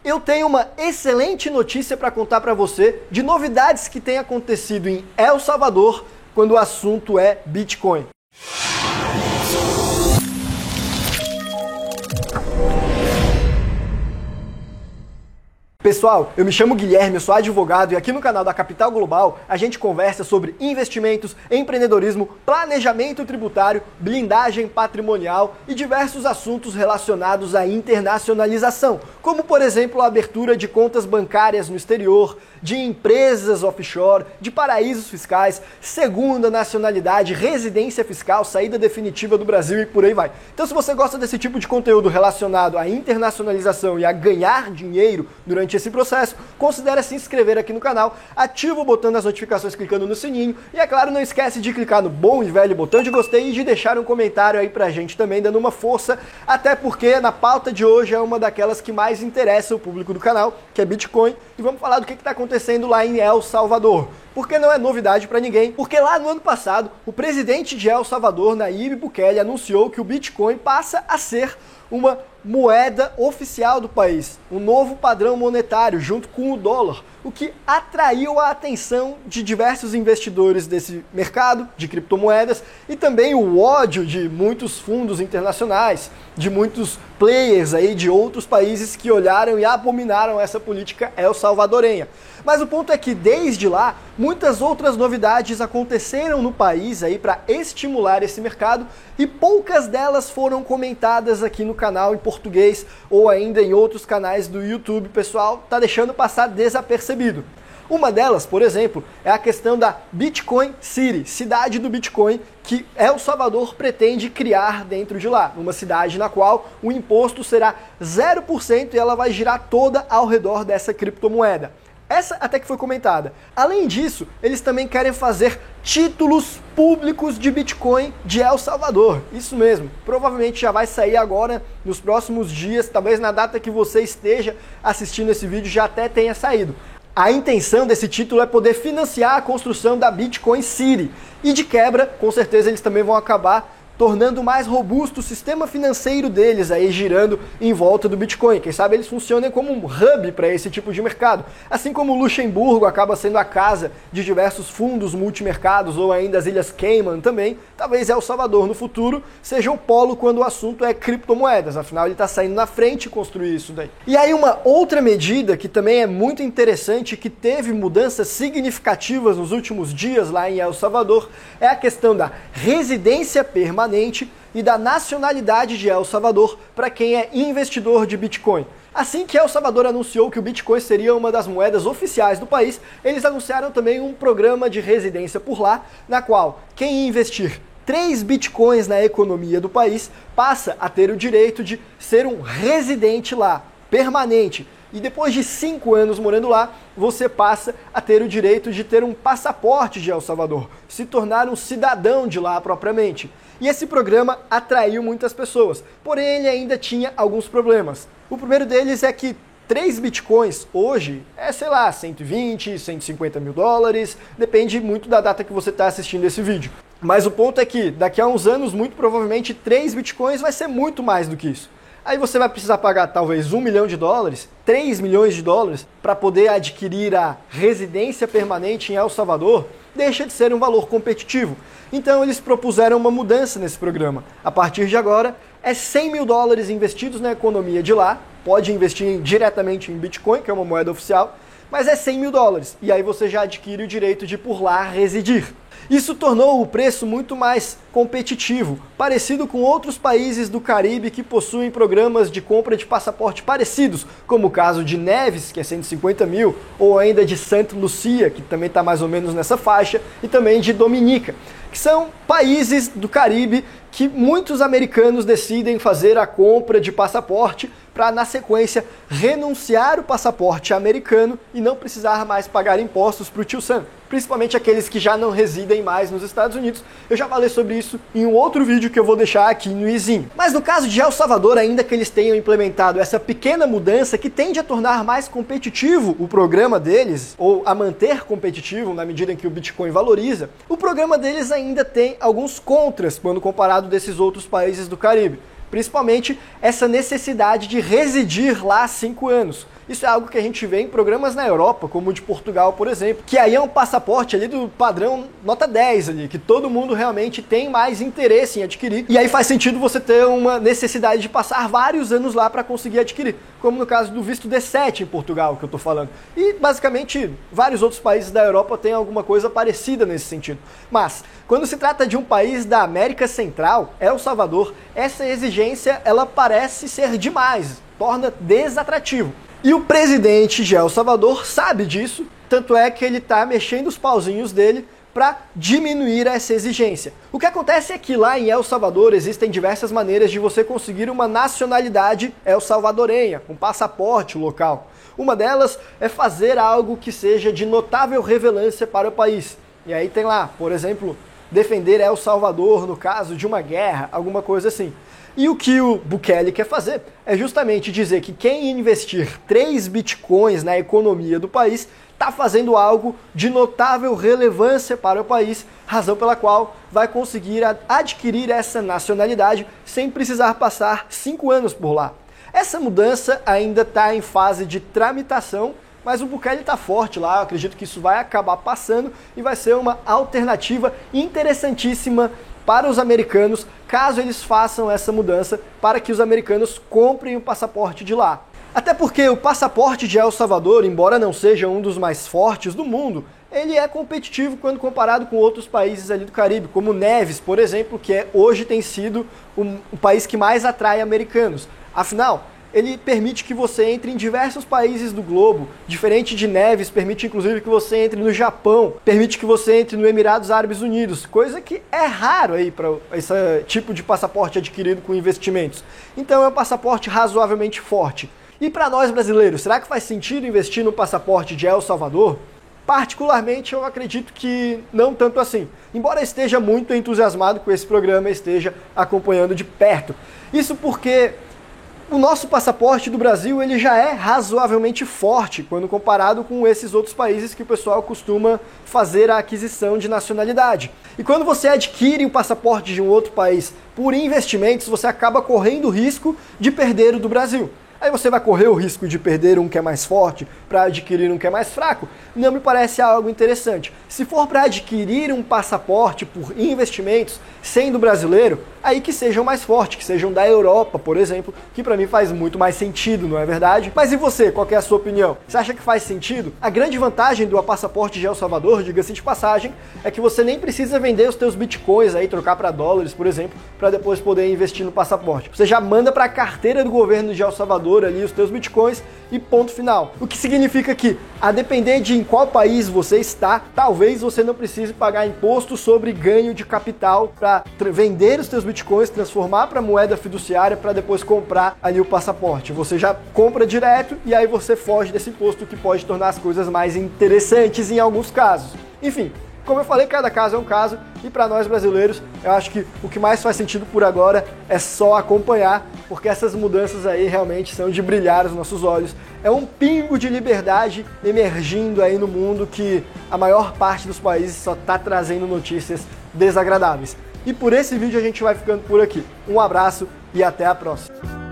Eu tenho uma excelente notícia para contar para você de novidades que têm acontecido em El Salvador quando o assunto é Bitcoin. Pessoal, eu me chamo Guilherme, eu sou advogado e aqui no canal da Capital Global a gente conversa sobre investimentos, empreendedorismo, planejamento tributário, blindagem patrimonial e diversos assuntos relacionados à internacionalização, como por exemplo a abertura de contas bancárias no exterior, de empresas offshore, de paraísos fiscais, segunda nacionalidade, residência fiscal, saída definitiva do Brasil e por aí vai. Então se você gosta desse tipo de conteúdo relacionado à internacionalização e a ganhar dinheiro durante esse processo, considere se inscrever aqui no canal, ativa o botão das notificações clicando no sininho e, é claro, não esquece de clicar no bom e velho botão de gostei e de deixar um comentário aí pra gente também, dando uma força, até porque na pauta de hoje é uma daquelas que mais interessa o público do canal, que é Bitcoin, e vamos falar do que está acontecendo lá em El Salvador. Porque não é novidade para ninguém, porque lá no ano passado, o presidente de El Salvador, Nayib Bukele, anunciou que o Bitcoin passa a ser uma moeda oficial do país, um novo padrão monetário junto com o dólar, o que atraiu a atenção de diversos investidores desse mercado de criptomoedas e também o ódio de muitos fundos internacionais, de muitos players aí de outros países que olharam e abominaram essa política el-salvadorenha. Mas o ponto é que desde lá, muitas outras novidades aconteceram no país aí para estimular esse mercado e poucas delas foram comentadas aqui no canal em português ou ainda em outros canais do YouTube. Pessoal, tá deixando passar desapercebido. Uma delas, por exemplo, é a questão da Bitcoin City, cidade do Bitcoin, que El Salvador pretende criar dentro de lá, uma cidade na qual o imposto será 0% e ela vai girar toda ao redor dessa criptomoeda. Essa até que foi comentada. Além disso, eles também querem fazer títulos públicos de Bitcoin de El Salvador. Isso mesmo, provavelmente já vai sair agora nos próximos dias, talvez na data que você esteja assistindo esse vídeo já até tenha saído. A intenção desse título é poder financiar a construção da Bitcoin City. E de quebra, com certeza eles também vão acabar tornando mais robusto o sistema financeiro deles aí girando em volta do Bitcoin. Quem sabe eles funcionem como um hub para esse tipo de mercado. Assim como o Luxemburgo acaba sendo a casa de diversos fundos multimercados ou ainda as Ilhas Cayman também, talvez El Salvador no futuro seja o polo quando o assunto é criptomoedas. Afinal, ele está saindo na frente construir isso daí. E aí uma outra medida que também é muito interessante, que teve mudanças significativas nos últimos dias lá em El Salvador, é a questão da residência permanente e da nacionalidade de El Salvador para quem é investidor de Bitcoin. Assim que El Salvador anunciou que o Bitcoin seria uma das moedas oficiais do país, eles anunciaram também um programa de residência por lá, na qual quem investir 3 Bitcoins na economia do país passa a ter o direito de ser um residente lá, permanente. E depois de 5 anos morando lá, você passa a ter o direito de ter um passaporte de El Salvador, se tornar um cidadão de lá propriamente. E esse programa atraiu muitas pessoas, porém ele ainda tinha alguns problemas. O primeiro deles é que 3 bitcoins hoje é, sei lá, 120, 150 mil dólares, depende muito da data que você está assistindo esse vídeo. Mas o ponto é que daqui a uns anos, muito provavelmente, 3 bitcoins vai ser muito mais do que isso. Aí você vai precisar pagar talvez $1 milhão, 3 milhões de dólares para poder adquirir a residência permanente em El Salvador, deixa de ser um valor competitivo. Então eles propuseram uma mudança nesse programa. A partir de agora, é 100 mil dólares investidos na economia de lá, pode investir diretamente em Bitcoin, que é uma moeda oficial, mas é 100 mil dólares, e aí você já adquire o direito de por lá residir. Isso tornou o preço muito mais competitivo, parecido com outros países do Caribe que possuem programas de compra de passaporte parecidos, como o caso de Neves, que é 150 mil, ou ainda de Santa Lucia, que também está mais ou menos nessa faixa, e também de Dominica, que são países do Caribe que muitos americanos decidem fazer a compra de passaporte para, na sequência, renunciar o passaporte americano e não precisar mais pagar impostos para o tio Sam, principalmente aqueles que já não residem mais nos Estados Unidos. Eu já falei sobre isso em um outro vídeo que eu vou deixar aqui no izinho. Mas no caso de El Salvador, ainda que eles tenham implementado essa pequena mudança que tende a tornar mais competitivo o programa deles, ou a manter competitivo na medida em que o Bitcoin valoriza, o programa deles ainda tem alguns contras quando comparado desses outros países do Caribe. Principalmente essa necessidade de residir lá 5 anos. Isso é algo que a gente vê em programas na Europa, como o de Portugal, por exemplo, que aí é um passaporte ali do padrão nota 10 ali, que todo mundo realmente tem mais interesse em adquirir. E aí faz sentido você ter uma necessidade de passar vários anos lá para conseguir adquirir, como no caso do visto D7 em Portugal, que eu tô falando. E basicamente vários outros países da Europa têm alguma coisa parecida nesse sentido. Mas quando se trata de um país da América Central, El Salvador, essa exigência ela parece ser demais, torna desatrativo. E o presidente de El Salvador sabe disso, tanto é que ele está mexendo os pauzinhos dele para diminuir essa exigência. O que acontece é que lá em El Salvador existem diversas maneiras de você conseguir uma nacionalidade el-salvadorenha, um passaporte local. Uma delas é fazer algo que seja de notável relevância para o país. E aí tem lá, por exemplo, defender El Salvador no caso de uma guerra, alguma coisa assim. E o que o Bukele quer fazer é justamente dizer que quem investir 3 bitcoins na economia do país está fazendo algo de notável relevância para o país, razão pela qual vai conseguir adquirir essa nacionalidade sem precisar passar 5 anos por lá. Essa mudança ainda está em fase de tramitação, mas o Bukele está forte lá, eu acredito que isso vai acabar passando e vai ser uma alternativa interessantíssima para os americanos, caso eles façam essa mudança, para que os americanos comprem o passaporte de lá. Até porque o passaporte de El Salvador, embora não seja um dos mais fortes do mundo, ele é competitivo quando comparado com outros países ali do Caribe, como Neves, por exemplo, que hoje tem sido o país que mais atrai americanos. Afinal, ele permite que você entre em diversos países do globo, diferente de Neves, permite inclusive que você entre no Japão, permite que você entre no Emirados Árabes Unidos, coisa que é raro aí para esse tipo de passaporte adquirido com investimentos. Então é um passaporte razoavelmente forte. E para nós brasileiros, será que faz sentido investir no passaporte de El Salvador? Particularmente, eu acredito que não tanto assim. Embora esteja muito entusiasmado com esse programa, esteja acompanhando de perto. Isso porque o nosso passaporte do Brasil ele já é razoavelmente forte quando comparado com esses outros países que o pessoal costuma fazer a aquisição de nacionalidade. E quando você adquire o passaporte de um outro país por investimentos, você acaba correndo o risco de perder o do Brasil. Aí você vai correr o risco de perder um que é mais forte para adquirir um que é mais fraco? Não me parece algo interessante. Se for para adquirir um passaporte por investimentos, sendo brasileiro, aí que sejam mais fortes, que sejam da Europa, por exemplo, que para mim faz muito mais sentido, não é verdade? Mas e você, qual que é a sua opinião? Você acha que faz sentido? A grande vantagem do passaporte de El Salvador, diga-se de passagem, é que você nem precisa vender os teus bitcoins aí, trocar para dólares, por exemplo, para depois poder investir no passaporte. Você já manda para a carteira do governo de El Salvador ali os teus bitcoins e ponto final. O que significa que, a depender de em qual país você está, talvez você não precise pagar imposto sobre ganho de capital para vender os teus bitcoins, transformar para moeda fiduciária para depois comprar ali o passaporte. Você já compra direto e aí você foge desse imposto, que pode tornar as coisas mais interessantes em alguns casos. Enfim, como eu falei, cada caso é um caso, e para nós brasileiros, eu acho que o que mais faz sentido por agora é só acompanhar, porque essas mudanças aí realmente são de brilhar os nossos olhos. É um pingo de liberdade emergindo aí no mundo que a maior parte dos países só está trazendo notícias desagradáveis. E por esse vídeo a gente vai ficando por aqui. Um abraço e até a próxima.